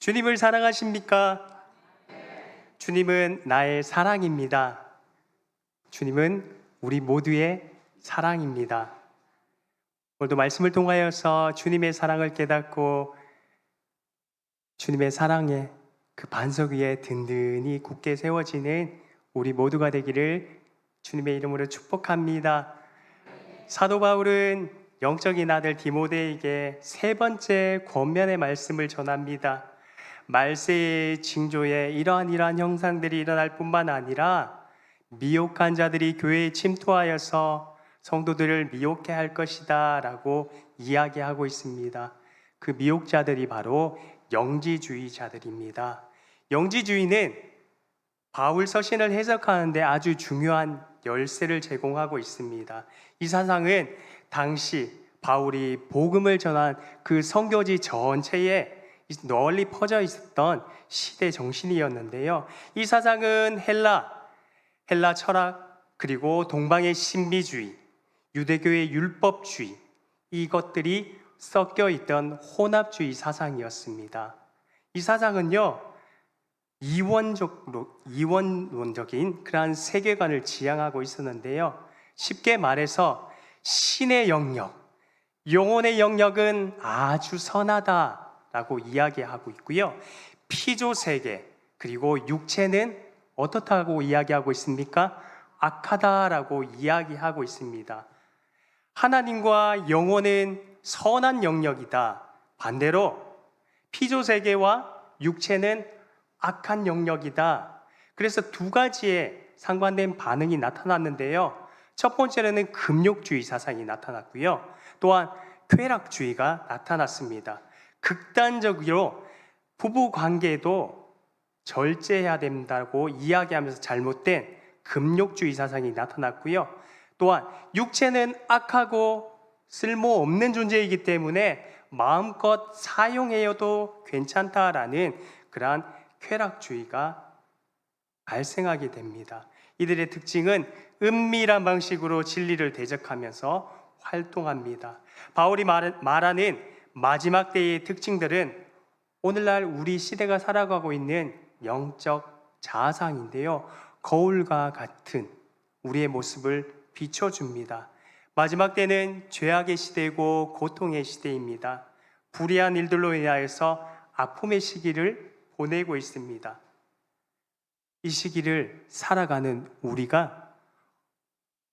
주님을 사랑하십니까? 주님은 나의 사랑입니다. 주님은 우리 모두의 사랑입니다. 오늘도 말씀을 통하여서 주님의 사랑을 깨닫고 주님의 사랑의 그 반석 위에 든든히 굳게 세워지는 우리 모두가 되기를 주님의 이름으로 축복합니다. 사도 바울은 영적인 아들 디모데에게 세 번째 권면의 말씀을 전합니다. 말세의 징조에 이러한 형상들이 일어날 뿐만 아니라 미혹한 자들이 교회에 침투하여서 성도들을 미혹해 할 것이다 라고 이야기하고 있습니다. 그 미혹자들이 바로 영지주의자들입니다. 영지주의는 바울 서신을 해석하는데 아주 중요한 열쇠를 제공하고 있습니다. 이 사상은 당시 바울이 복음을 전한 그 선교지 전체에 널리 퍼져 있었던 시대 정신이었는데요. 이 사상은 헬라 철학, 그리고 동방의 신비주의, 유대교의 율법주의, 이것들이 섞여 있던 혼합주의 사상이었습니다. 이 사상은요, 이원론적인 그러한 세계관을 지향하고 있었는데요. 쉽게 말해서 신의 영역, 영혼의 영역은 아주 선하다라고 이야기하고 있고요. 피조세계, 그리고 육체는 어떻다고 이야기하고 있습니까? 악하다라고 이야기하고 있습니다. 하나님과 영혼은 선한 영역이다. 반대로 피조세계와 육체는 악한 영역이다. 그래서 두 가지의 상반된 반응이 나타났는데요. 첫 번째로는 금욕주의 사상이 나타났고요. 또한 쾌락주의가 나타났습니다. 극단적으로 부부 관계도 절제해야 된다고 이야기하면서 잘못된 금욕주의 사상이 나타났고요. 또한 육체는 악하고 쓸모없는 존재이기 때문에 마음껏 사용해도 괜찮다라는 그러한 쾌락주의가 발생하게 됩니다. 이들의 특징은 은밀한 방식으로 진리를 대적하면서 활동합니다. 바울이 말하는 마지막 때의 특징들은 오늘날 우리 시대가 살아가고 있는 영적 자아상인데요. 거울과 같은 우리의 모습을 비춰줍니다. 마지막 때는 죄악의 시대고 고통의 시대입니다. 불의한 일들로 인하여서 아픔의 시기를 보내고 있습니다. 이 시기를 살아가는 우리가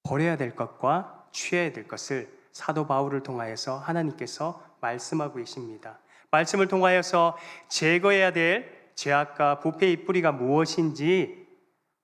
버려야 될 것과 취해야 될 것을 사도 바울을 통하여서 하나님께서 말씀하고 계십니다. 말씀을 통하여서 제거해야 될 죄악과 부패의 뿌리가 무엇인지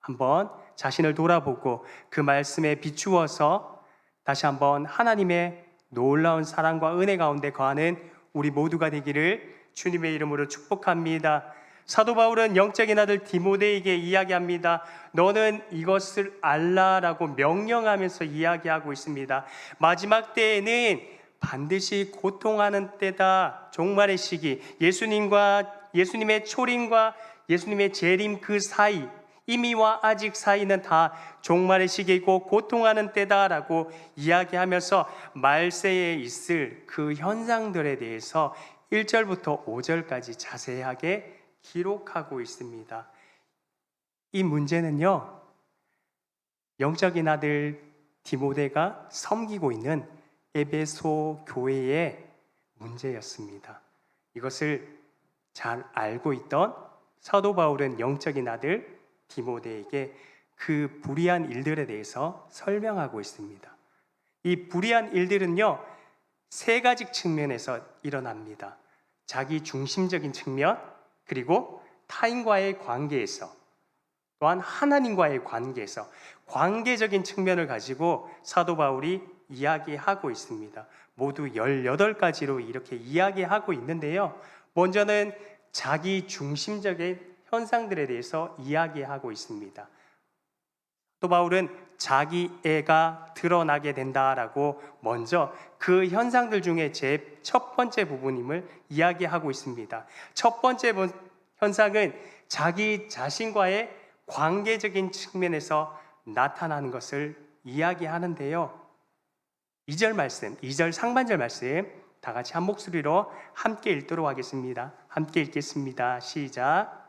한번 자신을 돌아보고 그 말씀에 비추어서 다시 한번 하나님의 놀라운 사랑과 은혜 가운데 거하는 우리 모두가 되기를 주님의 이름으로 축복합니다. 사도 바울은 영적인 아들 디모데에게 이야기합니다. 너는 이것을 알라라고 명령하면서 이야기하고 있습니다. 마지막 때에는 반드시 고통하는 때다. 종말의 시기, 예수님의 초림과 예수님의 재림 그 사이, 이미와 아직 사이는 다 종말의 시기이고 고통하는 때다라고 이야기하면서 말세에 있을 그 현상들에 대해서 1절부터 5절까지 자세하게 기록하고 있습니다. 이 문제는요, 영적인 아들 디모데가 섬기고 있는 에베소 교회의 문제였습니다. 이것을 잘 알고 있던 사도 바울은 영적인 아들 디모데에게 그 불의한 일들에 대해서 설명하고 있습니다. 이 불의한 일들은요, 세 가지 측면에서 일어납니다. 자기 중심적인 측면, 그리고 타인과의 관계에서, 또한 하나님과의 관계에서 관계적인 측면을 가지고 사도 바울이 이야기하고 있습니다. 모두 18가지로 이렇게 이야기하고 있는데요. 먼저는 자기 중심적인 현상들에 대해서 이야기하고 있습니다. 또 바울은 자기애가 드러나게 된다라고 먼저 그 현상들 중에 제 첫 번째 부분임을 이야기하고 있습니다. 첫 번째 현상은 자기 자신과의 관계적인 측면에서 나타나는 것을 이야기하는데요. 2절 상반절 말씀 다 같이 한 목소리로 함께 읽도록 하겠습니다. 함께 읽겠습니다. 시작.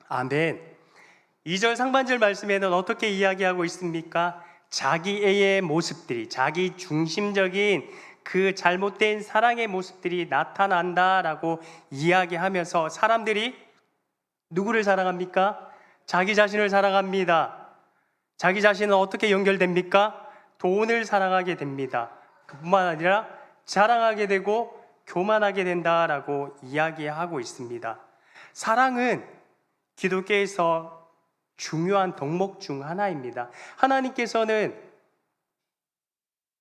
아멘. 2절 상반절 말씀에는 어떻게 이야기하고 있습니까? 자기애의 모습들이, 자기 중심적인 그 잘못된 사랑의 모습들이 나타난다라고 이야기하면서 사람들이 누구를 사랑합니까? 자기 자신을 사랑합니다. 자기 자신은 어떻게 연결됩니까? 돈을 사랑하게 됩니다. 그뿐만 아니라 자랑하게 되고 교만하게 된다라고 이야기하고 있습니다. 사랑은 기독교에서 중요한 덕목 중 하나입니다. 하나님께서는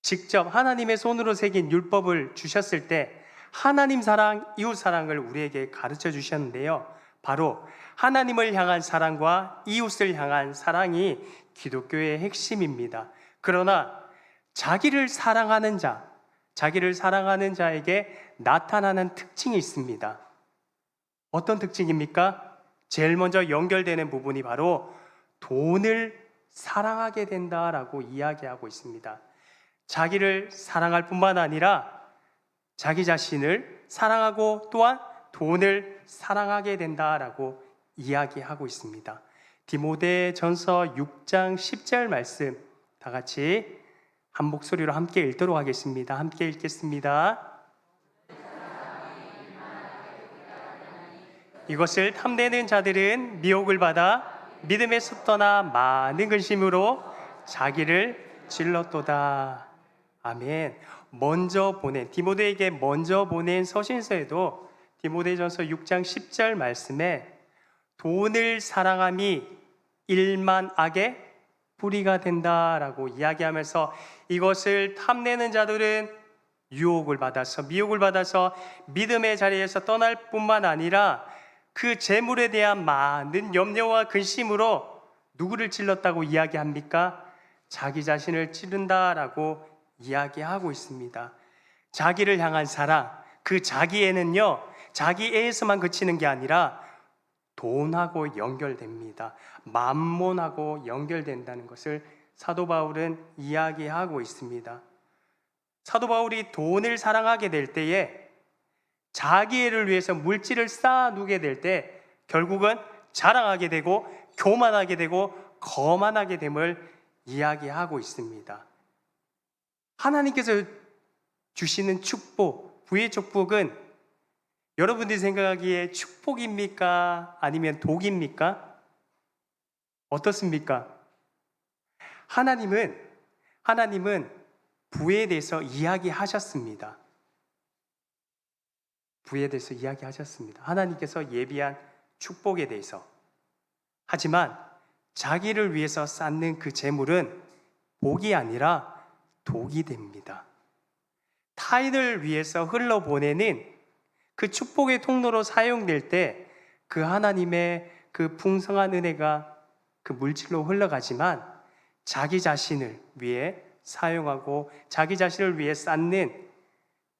직접 하나님의 손으로 새긴 율법을 주셨을 때 하나님 사랑, 이웃 사랑을 우리에게 가르쳐 주셨는데요. 바로 하나님을 향한 사랑과 이웃을 향한 사랑이 기독교의 핵심입니다. 그러나 자기를 사랑하는 자에게 나타나는 특징이 있습니다. 어떤 특징입니까? 제일 먼저 연결되는 부분이 바로 돈을 사랑하게 된다라고 이야기하고 있습니다. 자기를 사랑할 뿐만 아니라 자기 자신을 사랑하고 또한 돈을 사랑하게 된다라고 이야기하고 있습니다. 디모데전서 6장 10절 말씀 다 같이 한 목소리로 함께 읽도록 하겠습니다. 함께 읽겠습니다. 이것을 탐내는 자들은 미혹을 받아 믿음에서 떠나 많은 근심으로 자기를 질렀도다. 아멘. 디모데에게 먼저 보낸 서신서에도 디모데전서 6장 10절 말씀에 돈을 사랑함이 일만 악의 뿌리가 된다라고 이야기하면서 이것을 탐내는 자들은 미혹을 받아서 믿음의 자리에서 떠날 뿐만 아니라 그 재물에 대한 많은 염려와 근심으로 누구를 찔렀다고 이야기합니까? 자기 자신을 찌른다라고 이야기하고 있습니다. 자기를 향한 사랑, 그 자기애는요, 자기애에서만 그치는 게 아니라 돈하고 연결됩니다. 만몬하고 연결된다는 것을 사도 바울은 이야기하고 있습니다. 사도 바울이 돈을 사랑하게 될 때에 자기애를 위해서 물질을 쌓아두게 될 때 결국은 자랑하게 되고 교만하게 되고 거만하게 됨을 이야기하고 있습니다. 하나님께서 주시는 축복, 부의 축복은 여러분들이 생각하기에 축복입니까? 아니면 독입니까? 어떻습니까? 하나님은 부에 대해서 이야기하셨습니다. 하나님께서 예비한 축복에 대해서. 하지만 자기를 위해서 쌓는 그 재물은 복이 아니라 독이 됩니다. 타인을 위해서 흘러보내는 그 축복의 통로로 사용될 때 그 하나님의 그 풍성한 은혜가 그 물질로 흘러가지만 자기 자신을 위해 사용하고 자기 자신을 위해 쌓는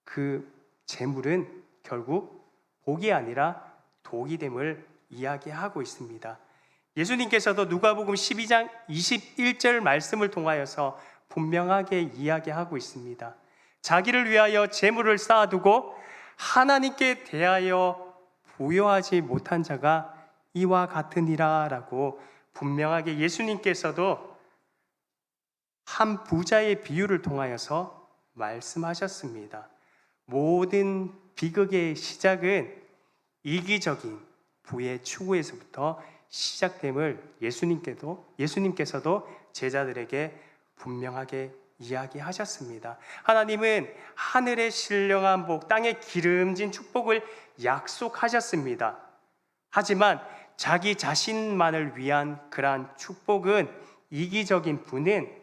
그 재물은 결국 복이 아니라 독이 됨을 이야기하고 있습니다. 예수님께서도 누가복음 12장 21절 말씀을 통하여서 분명하게 이야기하고 있습니다. 자기를 위하여 재물을 쌓아두고 하나님께 대하여 부여하지 못한 자가 이와 같으니라 라고 분명하게 예수님께서도 한 부자의 비유를 통하여서 말씀하셨습니다. 모든 비극의 시작은 이기적인 부의 추구에서부터 시작됨을 예수님께서도 제자들에게 분명하게 이야기하셨습니다. 하나님은 하늘의 신령한 복, 땅의 기름진 축복을 약속하셨습니다. 하지만 자기 자신만을 위한 그러한 축복은 이기적인 부는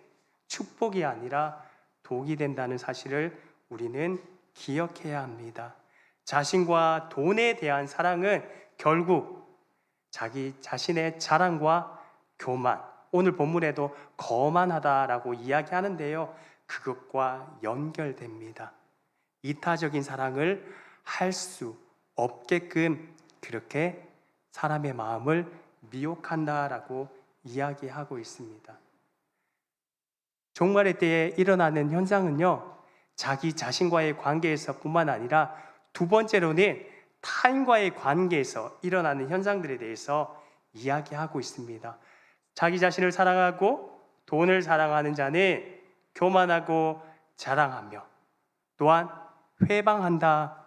축복이 아니라 독이 된다는 사실을 우리는 기억해야 합니다. 자신과 돈에 대한 사랑은 결국 자기 자신의 자랑과 교만, 오늘 본문에도 거만하다라고 이야기하는데요, 그것과 연결됩니다. 이타적인 사랑을 할 수 없게끔 그렇게 사람의 마음을 미혹한다라고 이야기하고 있습니다. 종말의 때에 일어나는 현상은요, 자기 자신과의 관계에서뿐만 아니라 두 번째로는 타인과의 관계에서 일어나는 현상들에 대해서 이야기하고 있습니다. 자기 자신을 사랑하고 돈을 사랑하는 자는 교만하고 자랑하며 또한 회방한다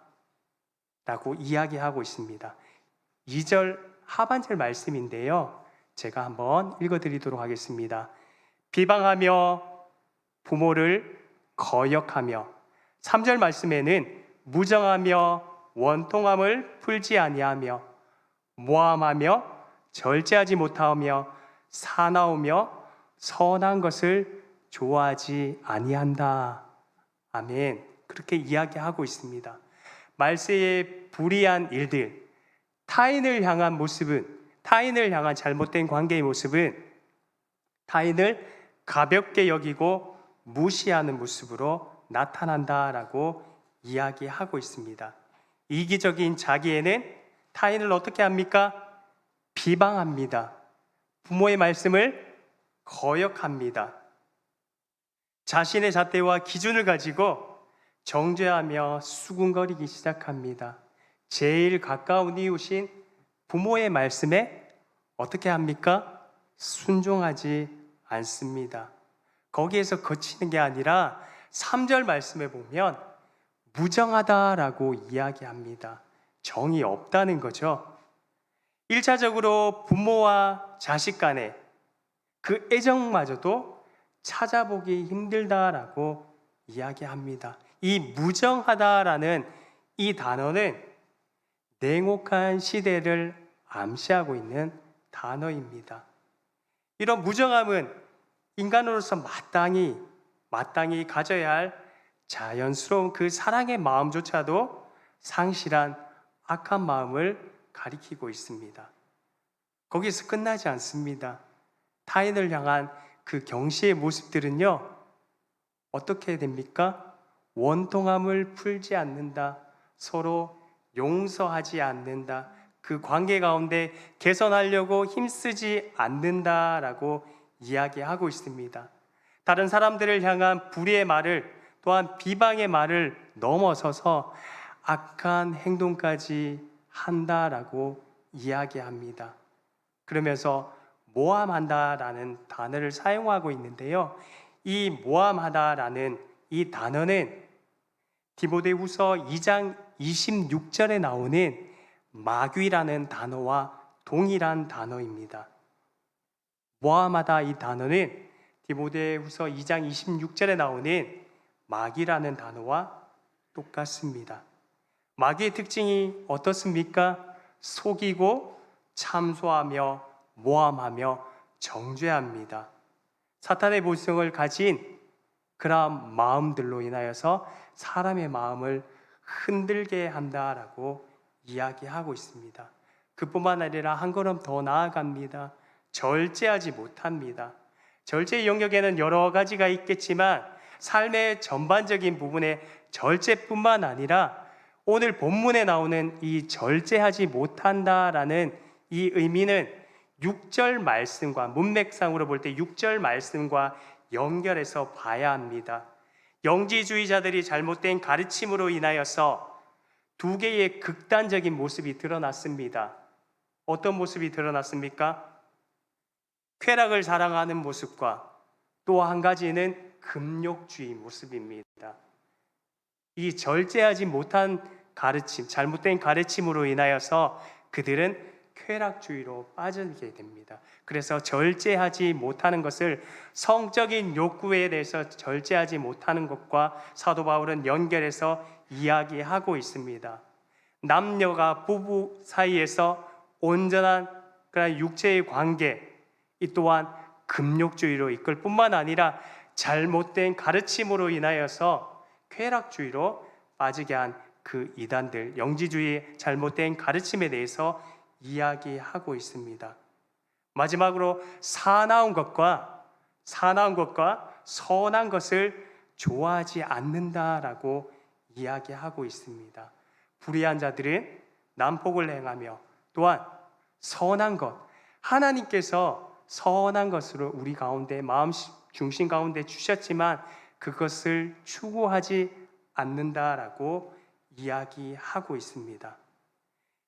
라고 이야기하고 있습니다. 2절 하반절 말씀인데요, 제가 한번 읽어드리도록 하겠습니다. 비방하며 부모를 거역하며, 3절 말씀에는 무정하며 원통함을 풀지 아니하며 모함하며 절제하지 못하며 사나우며 선한 것을 좋아하지 아니한다. 아멘. 그렇게 이야기하고 있습니다. 말세의 불의한 일들, 타인을 향한 모습은, 타인을 향한 잘못된 관계의 모습은 타인을 가볍게 여기고 무시하는 모습으로 나타난다라고 이야기하고 있습니다. 이기적인 자기에는 타인을 어떻게 합니까? 비방합니다. 부모의 말씀을 거역합니다. 자신의 잣대와 기준을 가지고 정죄하며 수군거리기 시작합니다. 제일 가까운 이웃인 부모의 말씀에 어떻게 합니까? 순종하지 않습니다. 거기에서 그치는 게 아니라 3절 말씀에 보면 무정하다라고 이야기합니다. 정이 없다는 거죠. 1차적으로 부모와 자식 간의 그 애정마저도 찾아보기 힘들다라고 이야기합니다. 이 무정하다라는 이 단어는 냉혹한 시대를 암시하고 있는 단어입니다. 이런 무정함은 인간으로서 마땅히 가져야 할 자연스러운 그 사랑의 마음조차도 상실한 악한 마음을 가리키고 있습니다. 거기서 끝나지 않습니다. 타인을 향한 그 경시의 모습들은요, 어떻게 됩니까? 원통함을 풀지 않는다. 서로 용서하지 않는다. 그 관계 가운데 개선하려고 힘쓰지 않는다라고 이야기하고 있습니다. 다른 사람들을 향한 불의의 말을, 또한 비방의 말을 넘어서서 악한 행동까지 한다라고 이야기합니다. 그러면서 모함한다라는 단어를 사용하고 있는데요, 이 모함하다라는 이 단어는 디모데후서 2장 26절에 나오는 마귀라는 단어와 동일한 단어입니다. 모함하다 이 단어는 디모데후서 2장 26절에 나오는 마귀라는 단어와 똑같습니다. 마귀의 특징이 어떻습니까? 속이고 참소하며 모함하며 정죄합니다. 사탄의 본성을 가진 그러한 마음들로 인하여서 사람의 마음을 흔들게 한다라고 이야기하고 있습니다. 그뿐만 아니라 한 걸음 더 나아갑니다. 절제하지 못합니다. 절제의 영역에는 여러 가지가 있겠지만 삶의 전반적인 부분에 절제뿐만 아니라 오늘 본문에 나오는 이 절제하지 못한다라는 이 의미는 6절 말씀과, 문맥상으로 볼 때 6절 말씀과 연결해서 봐야 합니다. 영지주의자들이 잘못된 가르침으로 인하여서 두 개의 극단적인 모습이 드러났습니다. 어떤 모습이 드러났습니까? 쾌락을 사랑하는 모습과 또 한 가지는 금욕주의 모습입니다. 이 절제하지 못한 가르침, 잘못된 가르침으로 인하여서 그들은 쾌락주의로 빠지게 됩니다. 그래서 절제하지 못하는 것을 성적인 욕구에 대해서 절제하지 못하는 것과 사도 바울은 연결해서 이야기하고 있습니다. 남녀가 부부 사이에서 온전한 그런 육체의 관계, 이 또한 금욕주의로 이끌 뿐만 아니라 잘못된 가르침으로 인하여서 쾌락주의로 빠지게 한 그 이단들, 영지주의의 잘못된 가르침에 대해서 이야기하고 있습니다. 마지막으로 사나운 것과 선한 것을 좋아하지 않는다라고 이야기하고 있습니다. 불의한 자들은 난폭을 행하며 또한 선한 것, 하나님께서 선한 것으로 우리 가운데 중심 가운데 주셨지만 그것을 추구하지 않는다라고 이야기하고 있습니다.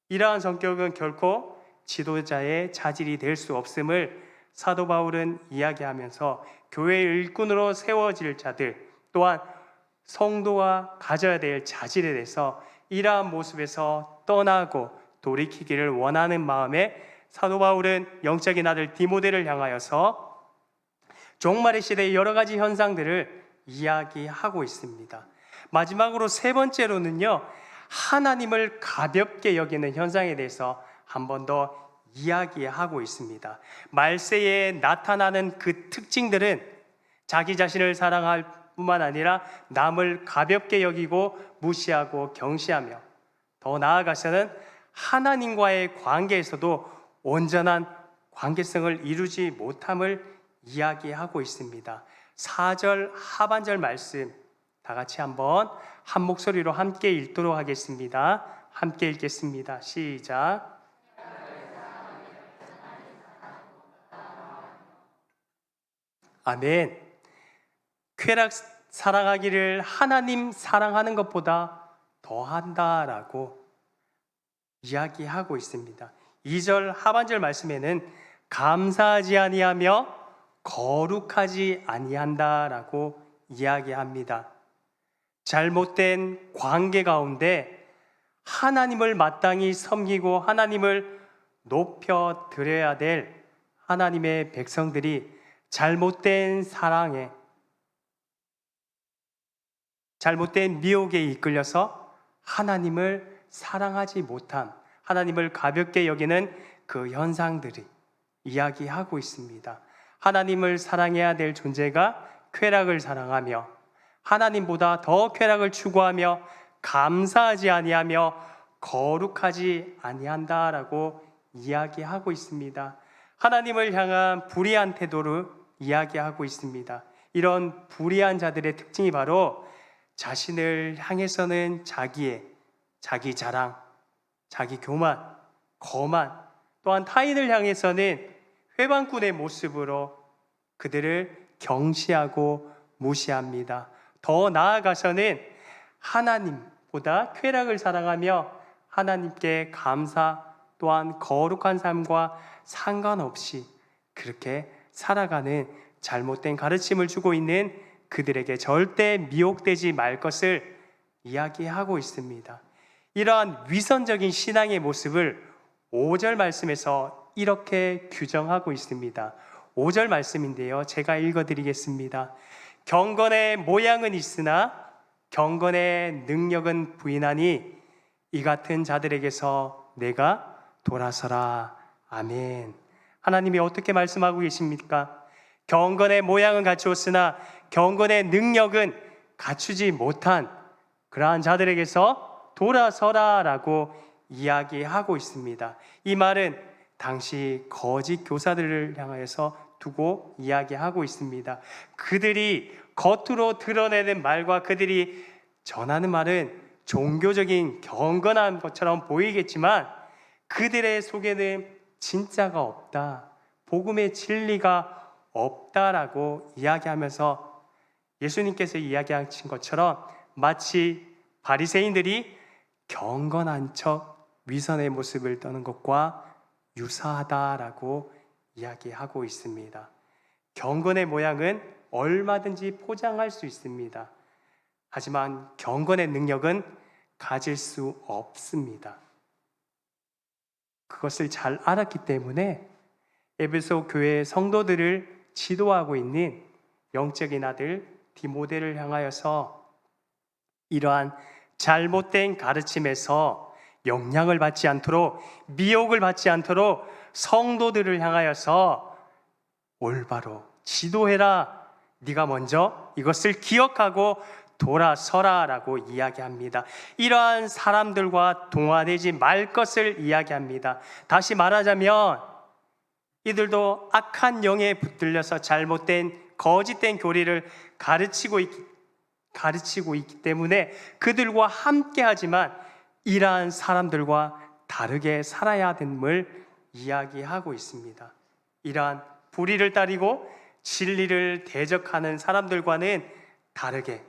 이러한 성격은 결코 지도자의 자질이 될 수 없음을 사도 바울은 이야기하면서 교회의 일꾼으로 세워질 자들 또한 성도가 가져야 될 자질에 대해서 이러한 모습에서 떠나고 돌이키기를 원하는 마음에 사도 바울은 영적인 아들 디모데를 향하여서 종말의 시대의 여러 가지 현상들을 이야기하고 있습니다. 마지막으로 세 번째로는요, 하나님을 가볍게 여기는 현상에 대해서 한 번 더 이야기하고 있습니다. 말세에 나타나는 그 특징들은 자기 자신을 사랑할 뿐만 아니라 남을 가볍게 여기고 무시하고 경시하며 더 나아가서는 하나님과의 관계에서도 온전한 관계성을 이루지 못함을 이야기하고 있습니다. 4절 하반절 말씀 다 같이 한번 한 목소리로 함께 읽도록 하겠습니다. 함께 읽겠습니다. 시작. 아멘. 쾌락 사랑하기를 하나님 사랑하는 것보다 더한다라고 이야기하고 있습니다. 2절 하반절 말씀에는 감사하지 아니하며 거룩하지 아니한다라고 이야기합니다. 잘못된 관계 가운데 하나님을 마땅히 섬기고 하나님을 높여 드려야 될 하나님의 백성들이 잘못된 사랑에 잘못된 미혹에 이끌려서 하나님을 사랑하지 못함, 하나님을 가볍게 여기는 그 현상들이 이야기하고 있습니다. 하나님을 사랑해야 될 존재가 쾌락을 사랑하며 하나님보다 더 쾌락을 추구하며 감사하지 아니하며 거룩하지 아니한다라고 이야기하고 있습니다. 하나님을 향한 불의한 태도를 이야기하고 있습니다. 이런 불의한 자들의 특징이 바로 자신을 향해서는 자기 자랑, 자기 교만, 거만, 또한 타인을 향해서는 회방꾼의 모습으로 그들을 경시하고 무시합니다. 더 나아가서는 하나님보다 쾌락을 사랑하며 하나님께 감사 또한 거룩한 삶과 상관없이 그렇게 살아가는 잘못된 가르침을 주고 있는 그들에게 절대 미혹되지 말 것을 이야기하고 있습니다. 이러한 위선적인 신앙의 모습을 5절 말씀에서 이렇게 규정하고 있습니다. 5절 말씀인데요, 제가 읽어드리겠습니다. 경건의 모양은 있으나 경건의 능력은 부인하니 이 같은 자들에게서 내가 돌아서라. 아멘. 하나님이 어떻게 말씀하고 계십니까? 경건의 모양은 갖추었으나 경건의 능력은 갖추지 못한 그러한 자들에게서 돌아서라라고 이야기하고 있습니다. 이 말은 당시 거짓 교사들을 향하여서 두고 이야기하고 있습니다. 그들이 겉으로 드러내는 말과 그들이 전하는 말은 종교적인 경건한 것처럼 보이겠지만 그들의 속에는 진짜가 없다, 복음의 진리가 없다라고 이야기하면서 예수님께서 이야기하신 것처럼 마치 바리새인들이 경건한 척 위선의 모습을 떠는 것과 유사하다라고 이야기하고 있습니다. 경건의 모양은 얼마든지 포장할 수 있습니다. 하지만 경건의 능력은 가질 수 없습니다. 그것을 잘 알았기 때문에 에베소 교회 성도들을 지도하고 있는 영적인 아들 디모데를 향하여서 이러한 잘못된 가르침에서 영향을 받지 않도록, 미혹을 받지 않도록 성도들을 향하여서 올바로 지도해라. 네가 먼저 이것을 기억하고 돌아서라 라고 이야기합니다. 이러한 사람들과 동화되지 말 것을 이야기합니다. 다시 말하자면 이들도 악한 영에 붙들려서 잘못된 거짓된 교리를 가르치고 있기 때문에 그들과 함께 하지만 이러한 사람들과 다르게 살아야 됨을 이야기하고 있습니다. 이러한 불의를 따르고 진리를 대적하는 사람들과는 다르게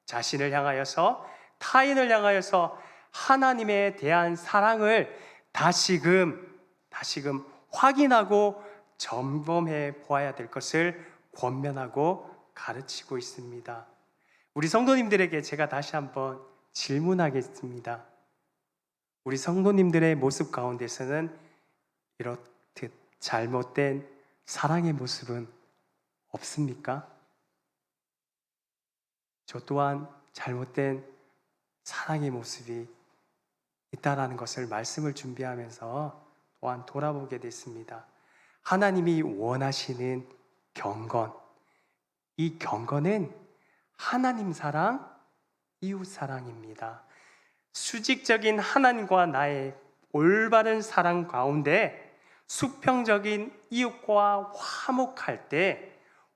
자신을 향하여서, 타인을 향하여서 하나님에 대한 사랑을 다시금 확인하고 점검해 보아야 될 것을 권면하고 가르치고 있습니다. 우리 성도님들에게 제가 다시 한번 질문하겠습니다. 우리 성도님들의 모습 가운데서는 이렇듯 잘못된 사랑의 모습은 없습니까? 저 또한 잘못된 사랑의 모습이 있다라는 것을 말씀을 준비하면서 또한 돌아보게 됐습니다. 하나님이 원하시는 경건, 이 경건은 하나님 사랑, 이웃 사랑입니다. 수직적인 하나님과 나의 올바른 사랑 가운데 수평적인 이웃과 화목할 때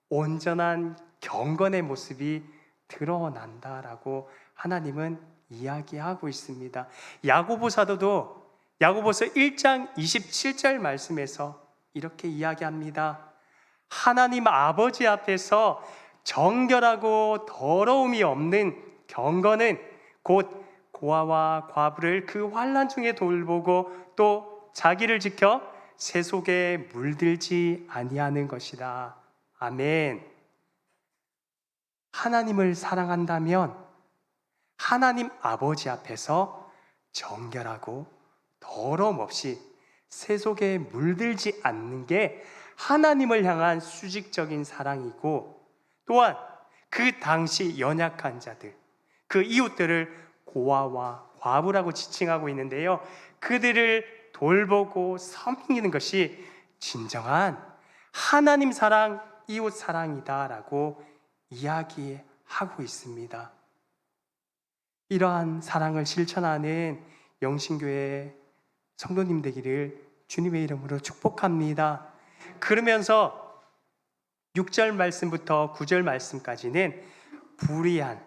온전한 경건의 모습이 드러난다라고 하나님은 이야기하고 있습니다. 야고보 사도도 야고보서 1장 27절 말씀에서 이렇게 이야기합니다. 하나님 아버지 앞에서 정결하고 더러움이 없는 경건은 곧 고아와 과부를 그 환난 중에 돌보고 또 자기를 지켜 새 속에 물들지 아니하는 것이다. 아멘. 하나님을 사랑한다면 하나님 아버지 앞에서 정결하고 더러움 없이 새 속에 물들지 않는 게 하나님을 향한 수직적인 사랑이고, 또한 그 당시 연약한 자들, 그 이웃들을 고아와 과부라고 지칭하고 있는데요, 그들을 돌보고 섬기는 것이 진정한 하나님 사랑, 이웃 사랑이다라고 이야기하고 있습니다. 이러한 사랑을 실천하는 영신교회 성도님 되기를 주님의 이름으로 축복합니다. 그러면서 6절 말씀부터 9절 말씀까지는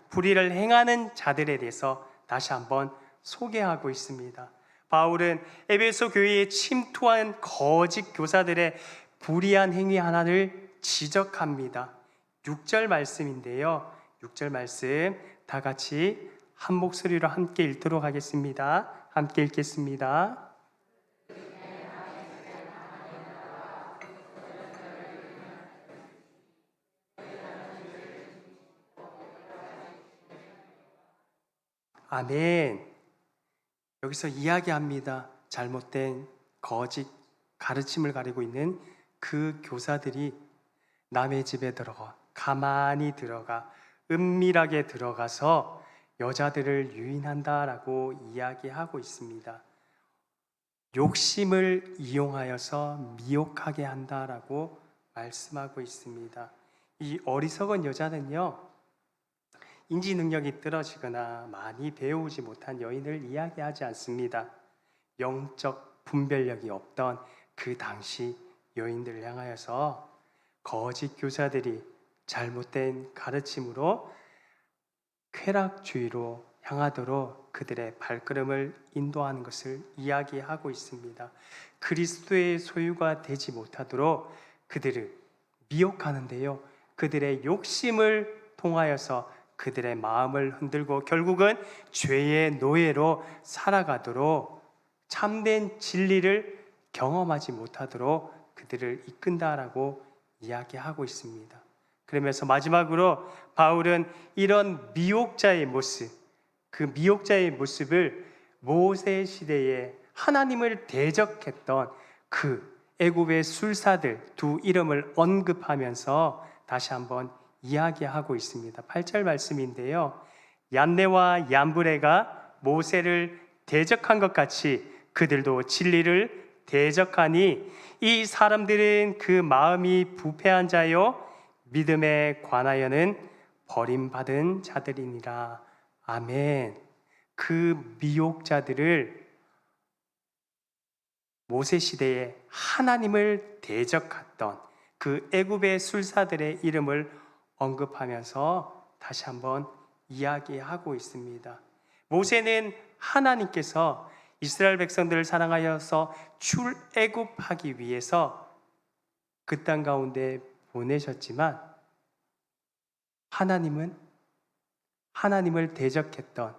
불의를 행하는 자들에 대해서 다시 한번 소개하고 있습니다. 바울은 에베소 교회에 침투한 거짓 교사들의 불의한 행위 하나를 지적합니다. 6절 말씀인데요, 6절 말씀 다 같이 한 목소리로 함께 읽도록 하겠습니다. 함께 읽겠습니다. 아멘. 여기서 이야기합니다. 잘못된 거짓 가르침을 가리고 있는 그 교사들이 남의 집에 들어가, 가만히 들어가, 은밀하게 들어가서 여자들을 유인한다라고 이야기하고 있습니다. 욕심을 이용하여서 미혹하게 한다라고 말씀하고 있습니다. 이 어리석은 여자는요, 인지 능력이 떨어지거나 많이 배우지 못한 여인을 이야기하지 않습니다. 영적 분별력이 없던 그 당시 여인들을 향하여서 거짓 교사들이 잘못된 가르침으로 쾌락주의로 향하도록 그들의 발걸음을 인도하는 것을 이야기하고 있습니다. 그리스도의 소유가 되지 못하도록 그들을 미혹하는데요, 그들의 욕심을 통하여서 그들의 마음을 흔들고 결국은 죄의 노예로 살아가도록, 참된 진리를 경험하지 못하도록 그들을 이끈다라고 이야기하고 있습니다. 그러면서 마지막으로 바울은 이런 미혹자의 모습, 그 미혹자의 모습을 모세 시대에 하나님을 대적했던 그 애굽의 술사들 두 이름을 언급하면서 다시 한번 이야기하고 있습니다. 8절 말씀인데요, 얀네와 얀브레가 모세를 대적한 것 같이 그들도 진리를 대적하니 이 사람들은 그 마음이 부패한 자요 믿음에 관하여는 버림받은 자들이니라. 아멘. 그 미혹자들을 모세 시대에 하나님을 대적했던 그 애굽의 술사들의 이름을 언급하면서 다시 한번 이야기하고 있습니다. 모세는 하나님께서 이스라엘 백성들을 사랑하여서 출애굽하기 위해서 그 땅 가운데 보내셨지만 하나님을 대적했던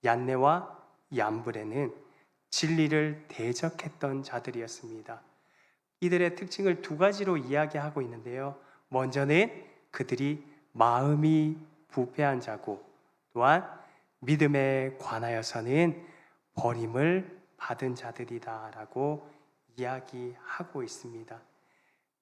얀네와 얀브레는 진리를 대적했던 자들이었습니다. 이들의 특징을 두 가지로 이야기하고 있는데요. 먼저는 그들이 마음이 부패한 자고, 또한 믿음에 관하여서는 버림을 받은 자들이다라고 이야기하고 있습니다.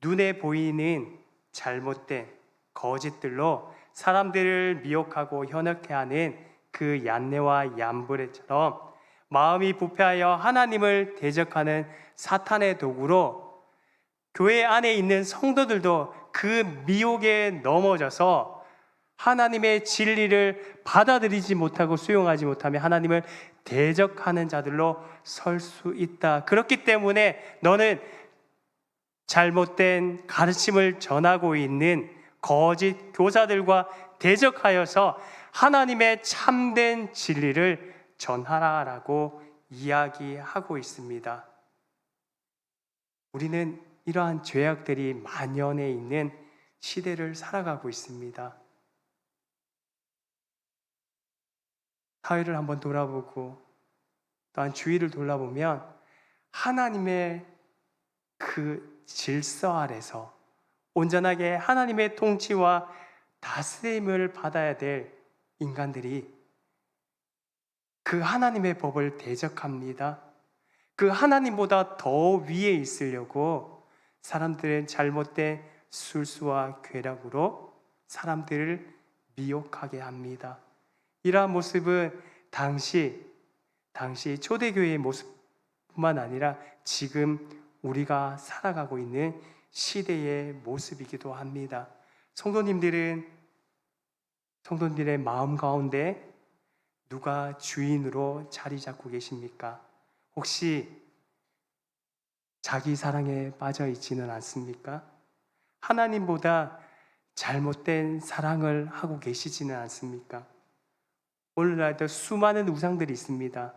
눈에 보이는 잘못된 거짓들로 사람들을 미혹하고 현혹해 하는 그 얀네와 얀브레처럼 마음이 부패하여 하나님을 대적하는 사탄의 도구로 교회 안에 있는 성도들도 그 미혹에 넘어져서 하나님의 진리를 받아들이지 못하고 수용하지 못하며 하나님을 대적하는 자들로 설 수 있다. 그렇기 때문에 너는 잘못된 가르침을 전하고 있는 거짓 교사들과 대적하여서 하나님의 참된 진리를 전하라라고 이야기하고 있습니다. 우리는 이러한 죄악들이 만연해 있는 시대를 살아가고 있습니다. 사회를 한번 돌아보고 또한 주위를 돌아보면 하나님의 그 질서 아래서 온전하게 하나님의 통치와 다스림을 받아야 될 인간들이 그 하나님의 법을 대적합니다. 그 하나님보다 더 위에 있으려고 사람들의 잘못된 술수와 괴락으로 사람들을 미혹하게 합니다. 이러한 모습은 당시 초대교회의 모습뿐만 아니라 지금 우리가 살아가고 있는 시대의 모습이기도 합니다. 성도님들의 마음 가운데 누가 주인으로 자리 잡고 계십니까? 혹시 자기 사랑에 빠져 있지는 않습니까? 하나님보다 잘못된 사랑을 하고 계시지는 않습니까? 오늘날도 수많은 우상들이 있습니다.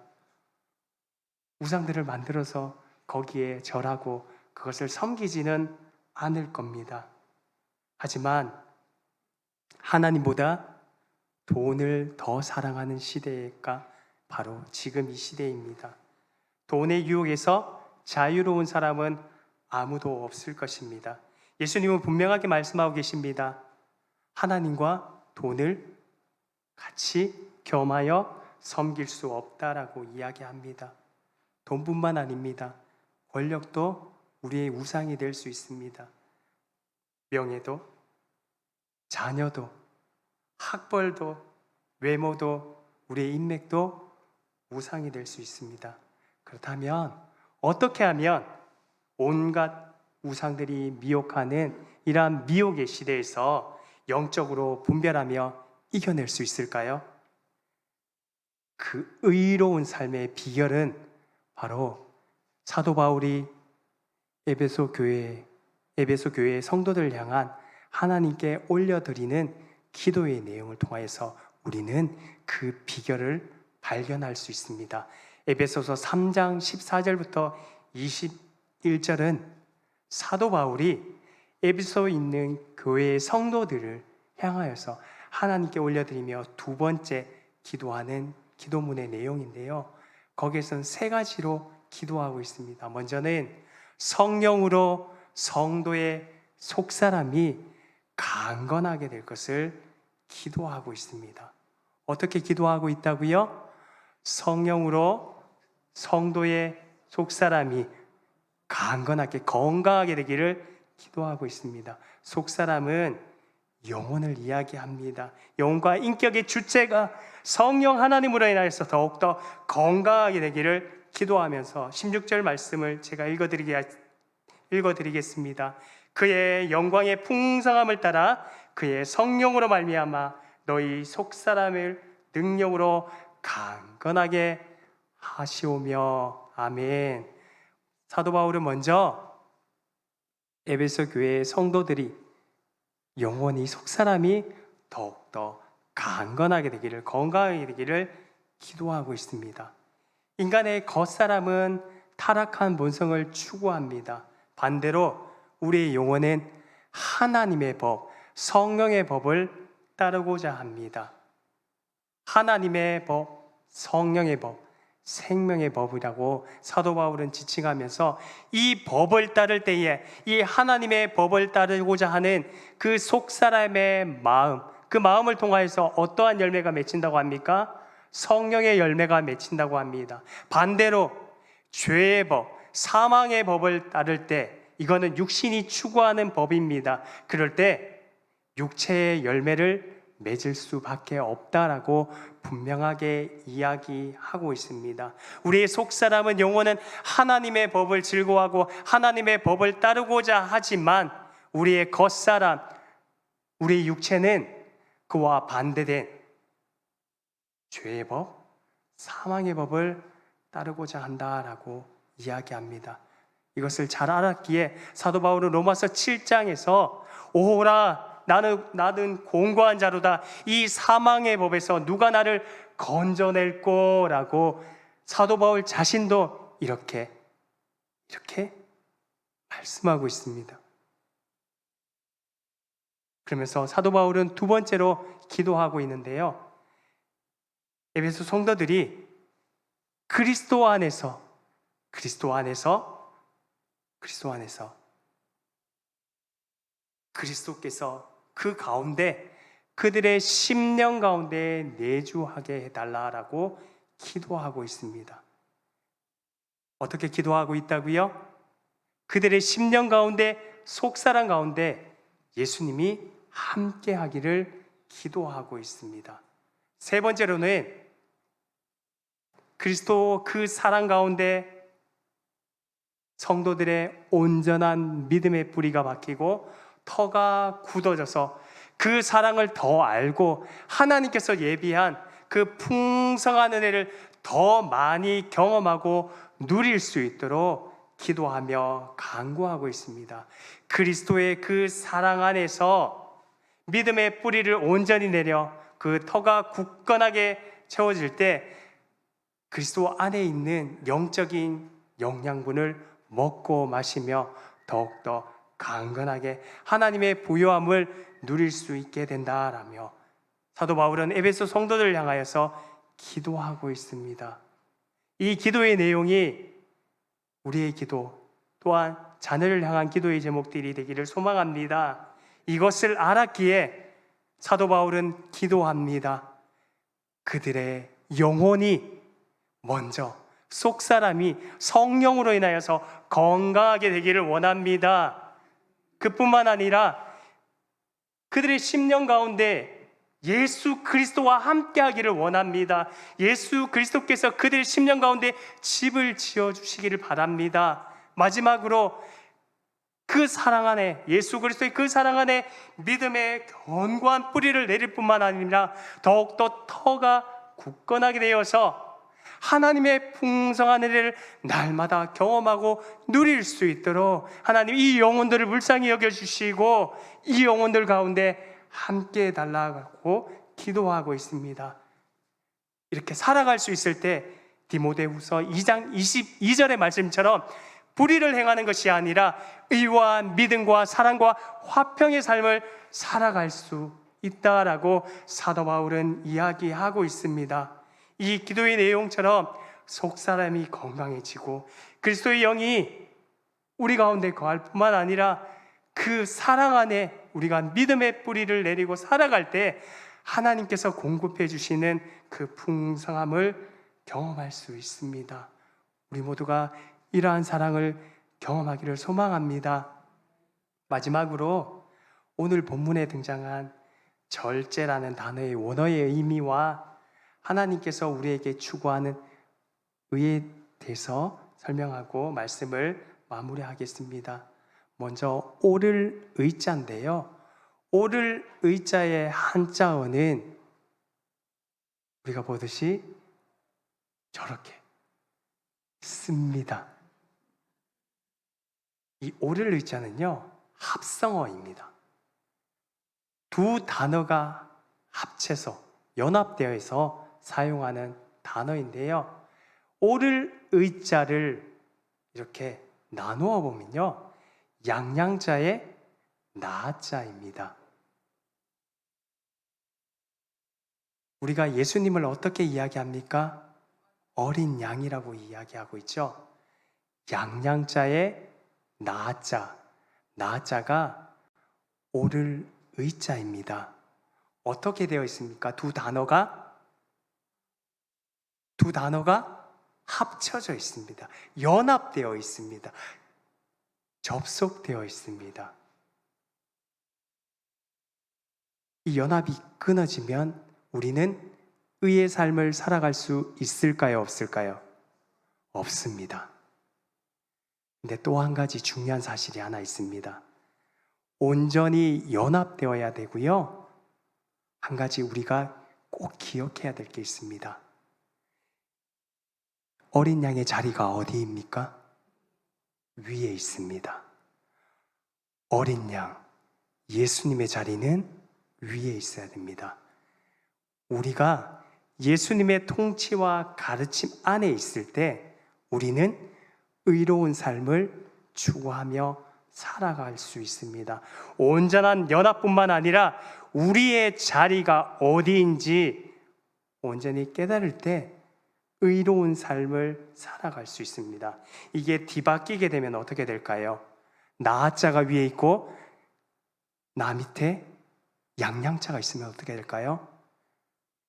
우상들을 만들어서 거기에 절하고 그것을 섬기지는 않을 겁니다. 하지만 하나님보다 돈을 더 사랑하는 시대가 바로 지금 이 시대입니다. 돈의 유혹에서 자유로운 사람은 아무도 없을 것입니다. 예수님은 분명하게 말씀하고 계십니다. 하나님과 돈을 같이 겸하여 섬길 수 없다라고 이야기합니다. 돈뿐만 아닙니다. 권력도 우리의 우상이 될 수 있습니다. 명예도, 자녀도, 학벌도, 외모도, 우리의 인맥도 우상이 될 수 있습니다. 그렇다면 어떻게 하면 온갖 우상들이 미혹하는 이러한 미혹의 시대에서 영적으로 분별하며 이겨낼 수 있을까요? 그 의로운 삶의 비결은 바로 사도 바울이 에베소 교회의 성도들을 향한 하나님께 올려드리는 기도의 내용을 통하여서 우리는 그 비결을 발견할 수 있습니다. 에베소서 3장 14절부터 21절은 사도 바울이 에베소에 있는 교회의 성도들을 향하여서 하나님께 올려드리며 두 번째 기도하는 기도문의 내용인데요. 거기에서는 세 가지로 기도하고 있습니다. 먼저는 성령으로 성도의 속사람이 강건하게 될 것을 기도하고 있습니다. 어떻게 기도하고 있다고요? 성령으로 성도의 속사람이 강건하게 건강하게 되기를 기도하고 있습니다. 속사람은 영혼을 이야기합니다. 영혼과 인격의 주체가 성령 하나님으로 인하여서 더욱더 건강하게 되기를 기도하면서 16절 말씀을 제가 읽어드리겠습니다. 그의 영광의 풍성함을 따라 그의 성령으로 말미암아 너희 속사람을 능력으로 강건하게 하시오며. 아멘. 사도 바울은 먼저 에베소 교회의 성도들이 영원히 속사람이 더욱더 강건하게 되기를, 건강하게 되기를 기도하고 있습니다. 인간의 겉사람은 타락한 본성을 추구합니다. 반대로 우리의 영혼은 하나님의 법, 성령의 법을 따르고자 합니다. 하나님의 법, 성령의 법, 생명의 법이라고 사도 바울은 지칭하면서 이 법을 따를 때에 이 하나님의 법을 따르고자 하는 그 속사람의 마음, 그 마음을 통하여서 어떠한 열매가 맺힌다고 합니까? 성령의 열매가 맺힌다고 합니다. 반대로 죄의 법, 사망의 법을 따를 때 이거는 육신이 추구하는 법입니다. 그럴 때 육체의 열매를 맺을 수밖에 없다라고 분명하게 이야기하고 있습니다. 우리의 속사람은 영혼은 하나님의 법을 즐거워하고 하나님의 법을 따르고자 하지만 우리의 겉사람, 우리의 육체는 그와 반대된 죄의 법, 사망의 법을 따르고자 한다라고 이야기합니다. 이것을 잘 알았기에 사도 바울은 로마서 7장에서 오호라 나는 공고한 자로다, 이 사망의 법에서 누가 나를 건져낼꼬라고 사도 바울 자신도 이렇게 말씀하고 있습니다. 그러면서 사도 바울은 두 번째로 기도하고 있는데요, 에베소 성도들이 그리스도께서 그 가운데 그들의 심령 가운데 내주하게 해달라라고 기도하고 있습니다. 어떻게 기도하고 있다고요? 그들의 심령 가운데, 속사람 가운데 예수님이 함께 하기를 기도하고 있습니다. 세 번째로는 그리스도 그 사랑 가운데 성도들의 온전한 믿음의 뿌리가 박히고 터가 굳어져서 그 사랑을 더 알고 하나님께서 예비한 그 풍성한 은혜를 더 많이 경험하고 누릴 수 있도록 기도하며 간구하고 있습니다. 그리스도의 그 사랑 안에서 믿음의 뿌리를 온전히 내려 그 터가 굳건하게 채워질 때 그리스도 안에 있는 영적인 영양분을 먹고 마시며 더욱더 강건하게 하나님의 부요함을 누릴 수 있게 된다라며 사도 바울은 에베소 성도들을 향하여서 기도하고 있습니다. 이 기도의 내용이 우리의 기도 또한 자녀를 향한 기도의 제목들이 되기를 소망합니다. 이것을 알았기에 사도 바울은 기도합니다. 그들의 영혼이 먼저, 속사람이 성령으로 인하여서 건강하게 되기를 원합니다. 그뿐만 아니라 그들의 심령 가운데 예수 그리스도와 함께 하기를 원합니다. 예수 그리스도께서 그들의 심령 가운데 집을 지어주시기를 바랍니다. 마지막으로 그 사랑 안에, 예수 그리스도의 그 사랑 안에 믿음의 견고한 뿌리를 내릴 뿐만 아니라 더욱더 터가 굳건하게 되어서 하나님의 풍성한 은혜를 날마다 경험하고 누릴 수 있도록 하나님 이 영혼들을 불쌍히 여겨주시고 이 영혼들 가운데 함께 해달라고 기도하고 있습니다. 이렇게 살아갈 수 있을 때 디모데후서 2장 22절의 말씀처럼 불의를 행하는 것이 아니라 의와 믿음과 사랑과 화평의 삶을 살아갈 수 있다라고 사도 바울은 이야기하고 있습니다. 이 기도의 내용처럼 속사람이 건강해지고 그리스도의 영이 우리 가운데 거할 뿐만 아니라 그 사랑 안에 우리가 믿음의 뿌리를 내리고 살아갈 때 하나님께서 공급해 주시는 그 풍성함을 경험할 수 있습니다. 우리 모두가 이러한 사랑을 경험하기를 소망합니다. 마지막으로 오늘 본문에 등장한 절제라는 단어의 원어의 의미와 하나님께서 우리에게 추구하는 의에 대해서 설명하고 말씀을 마무리하겠습니다. 먼저 오를 의자인데요, 오를 의자의 한자어는 우리가 보듯이 저렇게 씁니다. 이 오를 의자는요 합성어입니다. 두 단어가 합쳐서 연합되어 있어 사용하는 단어인데요, 오를 의자를 이렇게 나누어 보면요 양양자에 나자입니다. 우리가 예수님을 어떻게 이야기합니까? 어린 양이라고 이야기하고 있죠. 양양자의 나자, 나자가 오를 의자입니다. 어떻게 되어 있습니까? 두 단어가 합쳐져 있습니다. 연합되어 있습니다. 접속되어 있습니다. 이 연합이 끊어지면 우리는 의의 삶을 살아갈 수 있을까요? 없을까요? 없습니다. 근데 또 한 가지 중요한 사실이 하나 있습니다. 온전히 연합되어야 되고요. 한 가지 우리가 꼭 기억해야 될 게 있습니다. 어린 양의 자리가 어디입니까? 위에 있습니다. 어린 양, 예수님의 자리는 위에 있어야 됩니다. 우리가 예수님의 통치와 가르침 안에 있을 때 우리는 의로운 삶을 추구하며 살아갈 수 있습니다. 온전한 연합뿐만 아니라 우리의 자리가 어디인지 온전히 깨달을 때 의로운 삶을 살아갈 수 있습니다. 이게 뒤바뀌게 되면 어떻게 될까요? 나자가 위에 있고 나 밑에 양양자가 있으면 어떻게 될까요?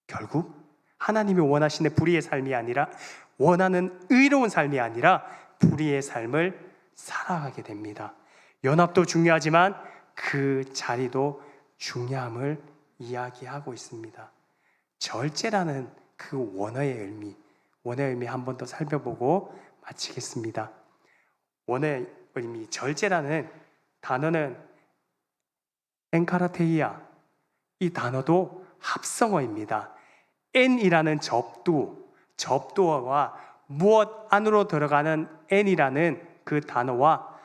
결국 하나님이 원하시는 불의의 삶이 아니라, 원하는 의로운 삶이 아니라 불의의 삶을 살아가게 됩니다. 연합도 중요하지만 그 자리도 중요함을 이야기하고 있습니다. 절제라는 그 원어의 의미 한 번 더 살펴보고 마치겠습니다. 원어의 의미, 절제라는 단어는 엔카라테이아, 이 단어도 합성어입니다. N이라는 접두어와 무엇 안으로 들어가는 N이라는 그 단어와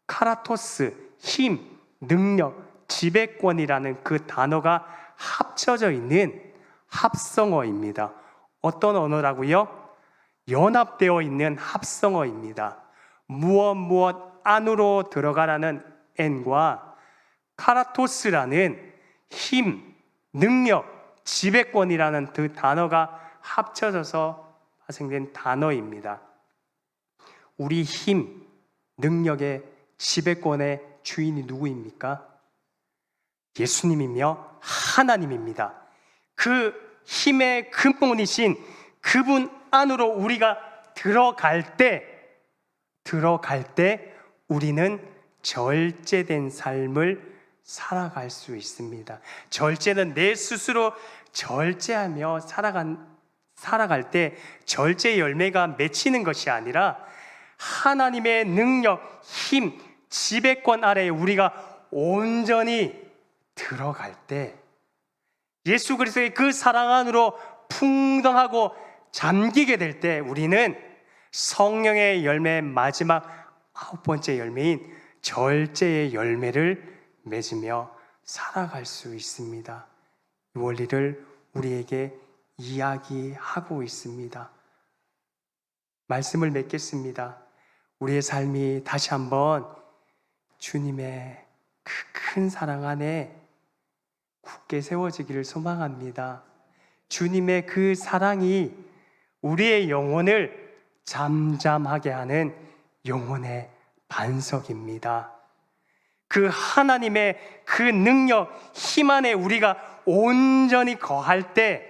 카라토스, 힘, 능력, 지배권이라는 그 단어가 합쳐져 있는 합성어입니다. 어떤 언어라고요? 연합되어 있는 합성어입니다. 무엇 안으로 들어가라는 N과 카라토스라는 힘, 능력, 지배권이라는 그 단어가 합쳐져서 발생된 단어입니다. 우리 힘, 능력의 지배권의 주인이 누구입니까? 예수님이며 하나님입니다. 그 힘의 근본이신 그분 안으로 우리가 들어갈 때 우리는 절제된 삶을 살아갈 수 있습니다. 절제는 내 스스로 절제하며 살아갈 때 절제 열매가 맺히는 것이 아니라 하나님의 능력, 힘, 지배권 아래에 우리가 온전히 들어갈 때, 예수 그리스도의 그 사랑 안으로 풍덩하고 잠기게 될 때 우리는 성령의 열매의 마지막 9번째 열매인 절제의 열매를 맺으며 살아갈 수 있습니다. 이 원리를 우리에게 이야기하고 있습니다. 말씀을 맺겠습니다. 우리의 삶이 다시 한번 주님의 그 큰 사랑 안에 굳게 세워지기를 소망합니다. 주님의 그 사랑이 우리의 영혼을 잠잠하게 하는 영혼의 반석입니다. 그 하나님의 그 능력, 힘 안에 우리가 온전히 거할 때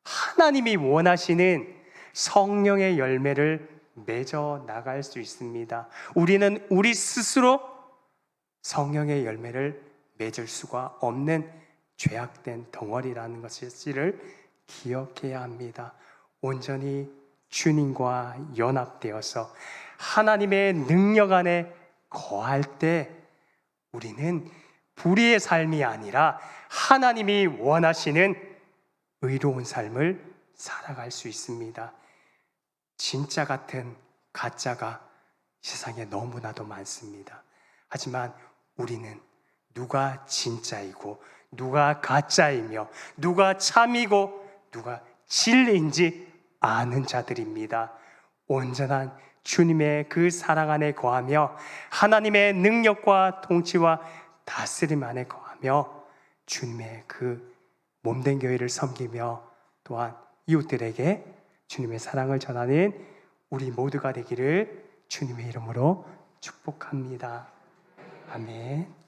하나님이 원하시는 성령의 열매를 맺어 나갈 수 있습니다. 우리는 우리 스스로 성령의 열매를 맺을 수가 없는 죄악된 덩어리라는 것을 기억해야 합니다. 온전히 주님과 연합되어서 하나님의 능력 안에 거할 때 우리는 불의의 삶이 아니라 하나님이 원하시는 의로운 삶을 살아갈 수 있습니다. 진짜 같은 가짜가 세상에 너무나도 많습니다. 하지만 우리는 누가 진짜이고 누가 가짜이며 누가 참이고 누가 진리인지 아는 자들입니다. 온전한 주님의 그 사랑 안에 거하며 하나님의 능력과 통치와 다스림 안에 거하며 주님의 그 몸된 교회를 섬기며 또한 이웃들에게 주님의 사랑을 전하는 우리 모두가 되기를 주님의 이름으로 축복합니다. 아멘.